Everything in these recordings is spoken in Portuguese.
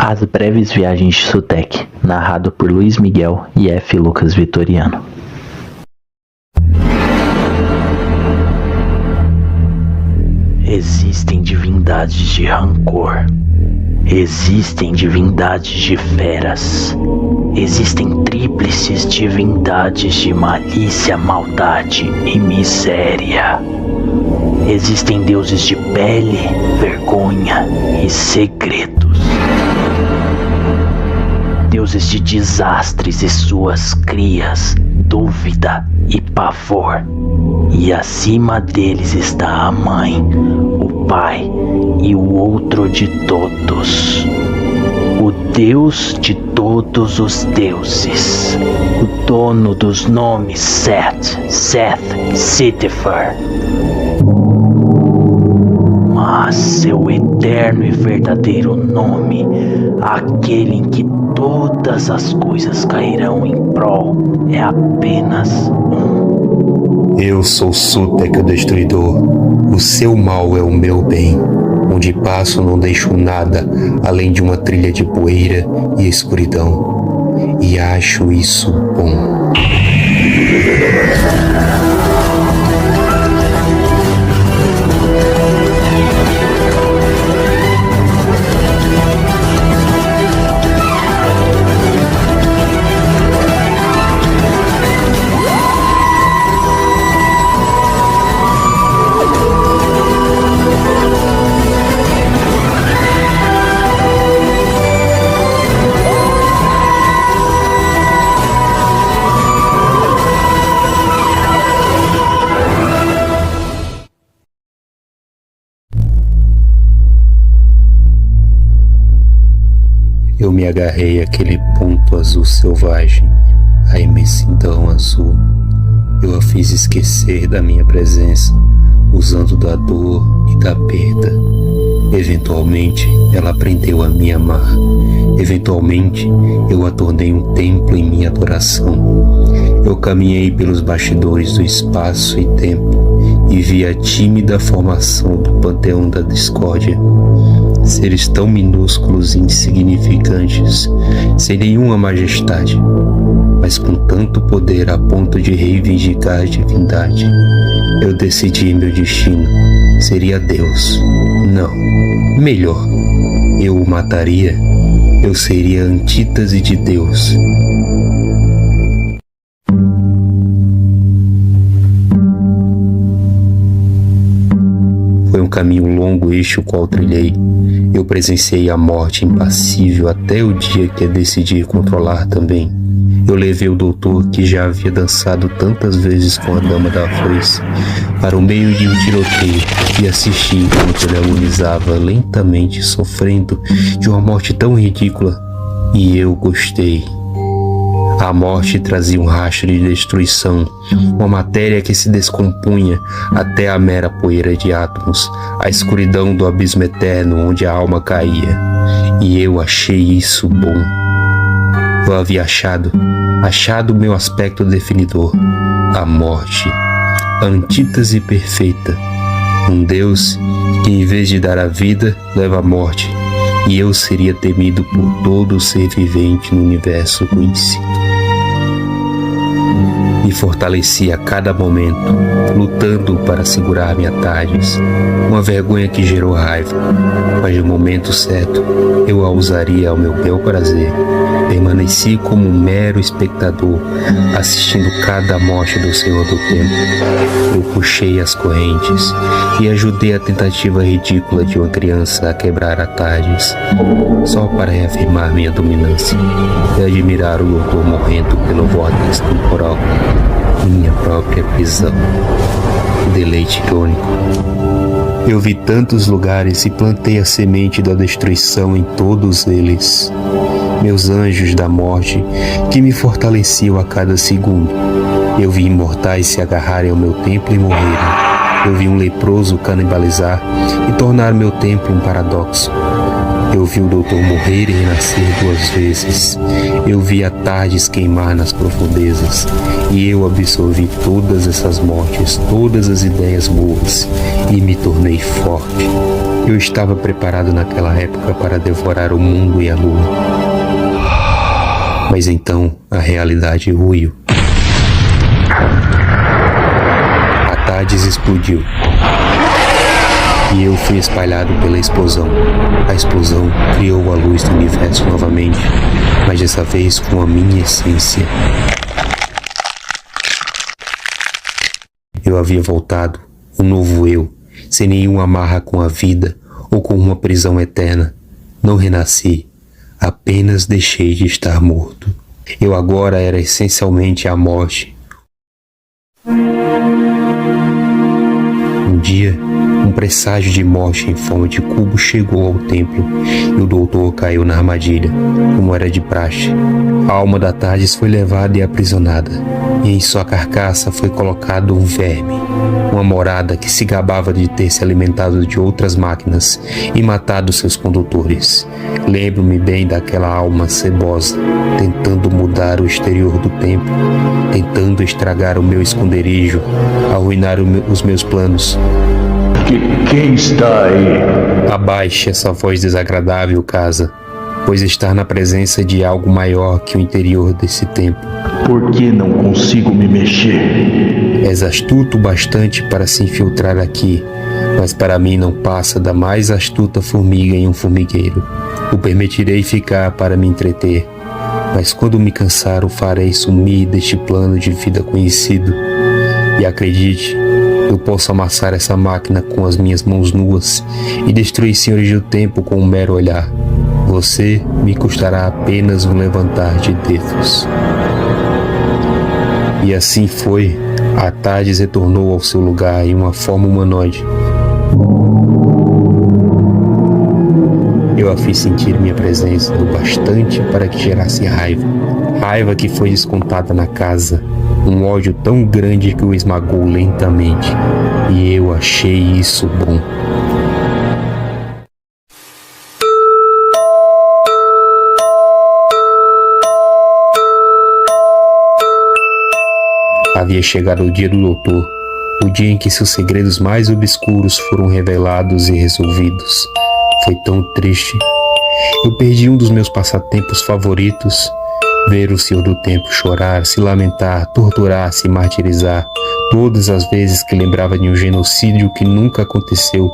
As Breves Viagens de Sutekh, narrado por Luiz Miguel e F. Lucas Vitoriano. Existem divindades de rancor. Existem divindades de feras. Existem tríplices divindades de malícia, maldade e miséria. Existem deuses de pele, vergonha e segredos. Deuses de desastres e suas crias, dúvida e pavor. E acima deles está a mãe, o pai e o outro de todos. O Deus de todos os deuses. O dono dos nomes Seth, Sitifer. Mas seu eterno e verdadeiro nome, aquele em que todas as coisas cairão em prol, é apenas um. Eu sou Sutekh, o Destruidor. O seu mal é o meu bem. Onde passo não deixo nada além de uma trilha de poeira e escuridão. E acho isso bom. Eu me agarrei àquele ponto azul selvagem, a imensidão azul. Eu a fiz esquecer da minha presença, usando da dor e da perda. Eventualmente, ela aprendeu a me amar. Eventualmente, eu a tornei um templo em minha adoração. Eu caminhei pelos bastidores do espaço e tempo e vi a tímida formação do panteão da discórdia. Seres tão minúsculos e insignificantes, sem nenhuma majestade, mas com tanto poder a ponto de reivindicar a divindade. Eu decidi meu destino. Seria Deus. Não, melhor, eu o mataria. Eu seria a antítese de Deus. Foi um caminho longo este o qual trilhei. Eu presenciei a morte impassível até o dia que a decidi controlar também. Eu levei o doutor, que já havia dançado tantas vezes com a dama da foice, para o meio de um tiroteio e assisti enquanto ele agonizava lentamente, sofrendo de uma morte tão ridícula. E eu gostei. A morte trazia um rastro de destruição, uma matéria que se descompunha até a mera poeira de átomos, a escuridão do abismo eterno onde a alma caía. E eu achei isso bom. Eu havia achado meu aspecto definidor, a morte, a antítese perfeita. Um Deus que, em vez de dar a vida, leva a morte, e eu seria temido por todo ser vivente no universo conhecido. Me fortaleci a cada momento, lutando para segurar minha Tardes, uma vergonha que gerou raiva, mas no momento certo eu a usaria ao meu bel prazer. Permaneci como um mero espectador, assistindo cada morte do Senhor do Tempo. Eu puxei as correntes e ajudei a tentativa ridícula de uma criança a quebrar a Tardes, só para reafirmar minha dominância e admirar o doutor morrendo pelo vórtice temporal. Minha própria prisão. Deleite irônico. Eu vi tantos lugares e plantei a semente da destruição em todos eles. Meus anjos da morte, que me fortaleciam a cada segundo. Eu vi imortais se agarrarem ao meu templo e morrerem. Eu vi um leproso canibalizar e tornar meu templo um paradoxo. Eu vi o doutor morrer e renascer 2 vezes. Eu vi a Tardes queimar nas profundezas. E eu absorvi todas essas mortes, todas as ideias boas, e me tornei forte. Eu estava preparado naquela época para devorar o mundo e a lua. Mas então a realidade ruiu. A Tardes explodiu. E eu fui espalhado pela explosão. A explosão criou a luz do universo novamente, mas dessa vez com a minha essência. Eu havia voltado, um novo eu, sem nenhuma amarra com a vida ou com uma prisão eterna. Não renasci, apenas deixei de estar morto. Eu agora era essencialmente a morte. Um dia, um presságio de morte em forma de cubo chegou ao templo e o doutor caiu na armadilha, como era de praxe. A alma da Tardes foi levada e aprisionada, e em sua carcaça foi colocado um verme, uma morada que se gabava de ter se alimentado de outras máquinas e matado seus condutores. Lembro-me bem daquela alma cebosa, tentando mudar o exterior do templo, tentando estragar o meu esconderijo, arruinar os meus planos. Quem está aí? Abaixe essa voz desagradável, casa, pois está na presença de algo maior que o interior desse templo. Por que não consigo me mexer? És astuto bastante para se infiltrar aqui, mas para mim não passa da mais astuta formiga em um formigueiro. O permitirei ficar para me entreter, mas quando me cansar o farei sumir deste plano de vida conhecido. E acredite, eu posso amassar essa máquina com as minhas mãos nuas e destruir senhores do tempo com um mero olhar. Você me custará apenas um levantar de dedos. E assim foi. A Tardes retornou ao seu lugar em uma forma humanoide. Eu a fiz sentir minha presença o bastante para que gerasse raiva. Raiva que foi descontada na casa. Um ódio tão grande que o esmagou lentamente. E eu achei isso bom. Havia chegado o dia do doutor, o dia em que seus segredos mais obscuros foram revelados e resolvidos. Foi tão triste. Eu perdi um dos meus passatempos favoritos. Ver o Senhor do Tempo chorar, se lamentar, torturar, se martirizar. Todas as vezes que lembrava de um genocídio que nunca aconteceu,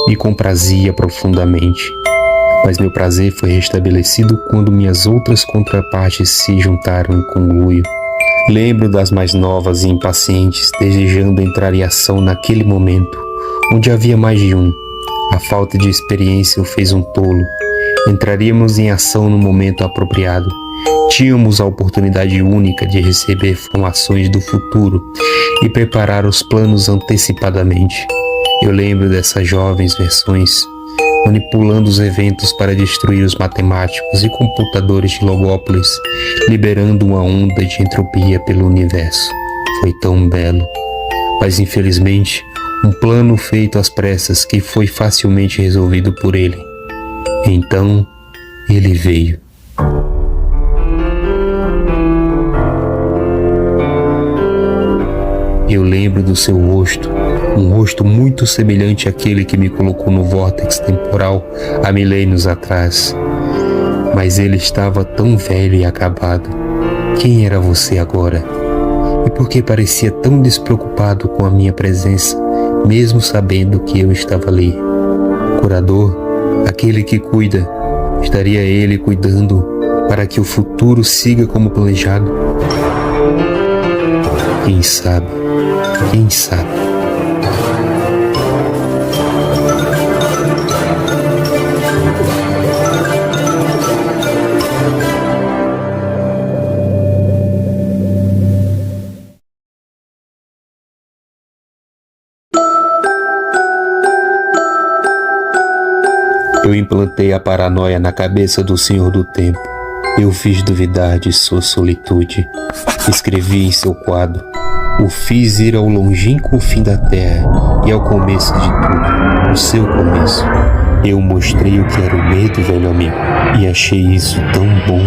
me comprazia profundamente. Mas meu prazer foi restabelecido quando minhas outras contrapartes se juntaram em conluio. Lembro das mais novas e impacientes, desejando entrar em ação naquele momento, onde havia mais de um. A falta de experiência o fez um tolo. Entraríamos em ação no momento apropriado. Tínhamos a oportunidade única de receber informações do futuro e preparar os planos antecipadamente. Eu lembro dessas jovens versões, manipulando os eventos para destruir os matemáticos e computadores de Logópolis, liberando uma onda de entropia pelo universo. Foi tão belo, mas infelizmente, um plano feito às pressas que foi facilmente resolvido por ele. Então, ele veio. Eu lembro do seu rosto, um rosto muito semelhante àquele que me colocou no vórtex temporal há milênios atrás. Mas ele estava tão velho e acabado. Quem era você agora? E por que parecia tão despreocupado com a minha presença, mesmo sabendo que eu estava ali? Curador, aquele que cuida, estaria ele cuidando para que o futuro siga como planejado? Quem sabe? Quem sabe? Eu implantei a paranoia na cabeça do Senhor do Tempo. Eu fiz duvidar de sua solitude. Escrevi em seu quadro: o fiz ir ao longínquo fim da terra e ao começo de tudo, o seu começo. Eu mostrei o que era o medo, velho amigo, e achei isso tão bom.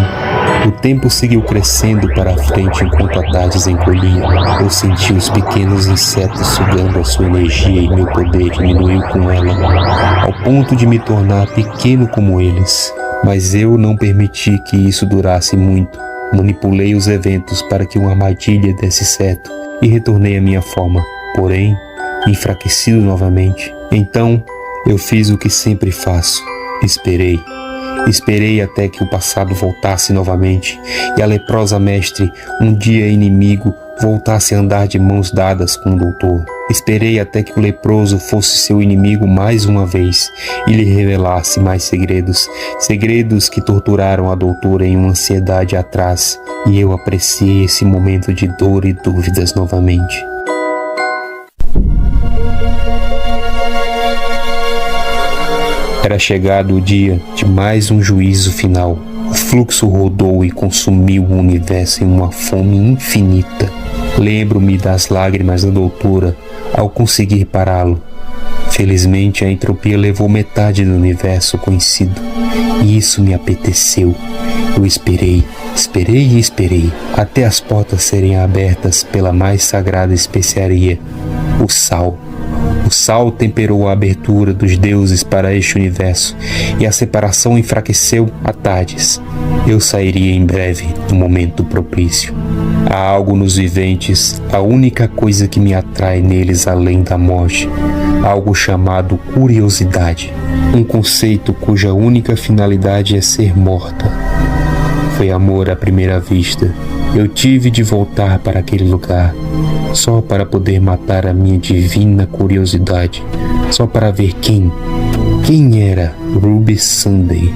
O tempo seguiu crescendo para a frente enquanto a tarde encolhia. Eu senti os pequenos insetos sugando a sua energia e meu poder diminuiu com ela, ao ponto de me tornar pequeno como eles. Mas eu não permiti que isso durasse muito. Manipulei os eventos para que uma armadilha desse certo e retornei à minha forma, porém, enfraquecido novamente. Então, eu fiz o que sempre faço. Esperei. Esperei até que o passado voltasse novamente e a leprosa mestre, um dia inimigo, voltasse a andar de mãos dadas com o doutor. Esperei até que o leproso fosse seu inimigo mais uma vez e lhe revelasse mais segredos, segredos que torturaram a doutora em uma ansiedade atrás, e eu apreciei esse momento de dor e dúvidas novamente. Era chegado o dia de mais um juízo final. O fluxo rodou e consumiu o universo em uma fome infinita. Lembro-me das lágrimas da doutora ao conseguir pará-lo. Felizmente, a entropia levou metade do universo conhecido, e isso me apeteceu. Eu esperei e esperei, até as portas serem abertas pela mais sagrada especiaria, o sal. O sal temperou a abertura dos deuses para este universo, e a separação enfraqueceu a Tardes. Eu sairia em breve, no momento propício. Há algo nos viventes, a única coisa que me atrai neles além da morte, algo chamado curiosidade, um conceito cuja única finalidade é ser morta. Foi amor à primeira vista. Eu tive de voltar para aquele lugar, só para poder matar a minha divina curiosidade, só para ver quem era Ruby Sunday.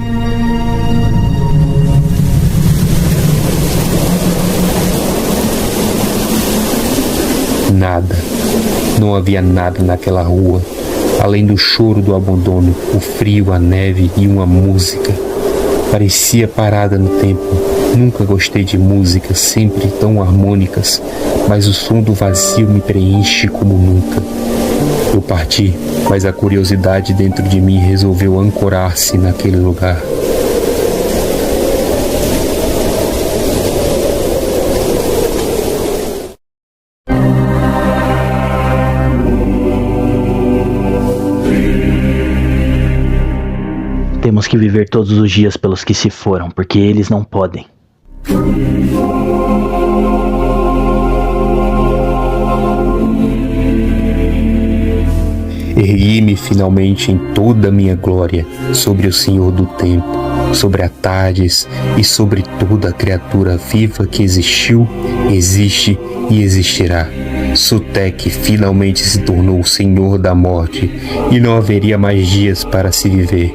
Nada, não havia nada naquela rua, além do choro do abandono, o frio, a neve e uma música. Parecia parada no tempo. Nunca gostei de músicas sempre tão harmônicas, mas o som do vazio me preenche como nunca. Eu parti, mas a curiosidade dentro de mim resolveu ancorar-se naquele lugar. Temos que viver todos os dias pelos que se foram, porque eles não podem. Ergui-me finalmente em toda a minha glória sobre o Senhor do Tempo, sobre a Tardes e sobre toda a criatura viva que existiu, existe e existirá. Sutek finalmente se tornou o Senhor da Morte e não haveria mais dias para se viver.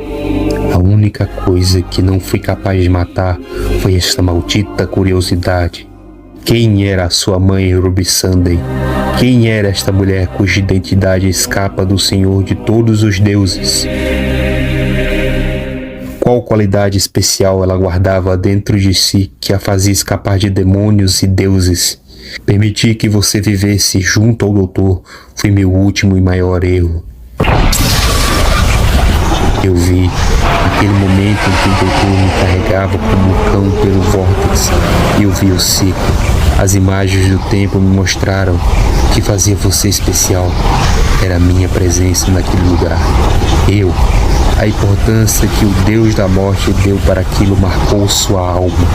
A única coisa que não fui capaz de matar foi esta maldita curiosidade. Quem era a sua mãe, Ruby Sunday? Quem era esta mulher cuja identidade escapa do Senhor de todos os deuses? Qual qualidade especial ela guardava dentro de si que a fazia escapar de demônios e deuses? Permitir que você vivesse junto ao doutor foi meu último e maior erro. Eu vi aquele momento em que o doutor me carregava como um cão pelo vórtice, e eu vi o ciclo. As imagens do tempo me mostraram que fazia você especial. Era a minha presença naquele lugar. A importância que o Deus da Morte deu para aquilo marcou sua alma.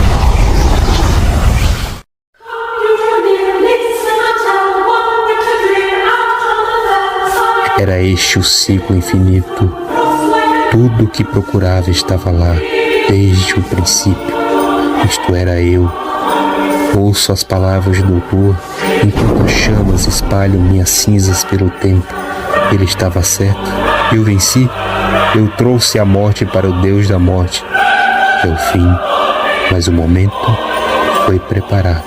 Era este o ciclo infinito. Tudo o que procurava estava lá, desde o princípio. Isto era eu. Ouço as palavras do doutor, enquanto as chamas espalham minhas cinzas pelo tempo. Ele estava certo. Eu venci. Eu trouxe a morte para o Deus da Morte. É o fim, mas o momento foi preparado.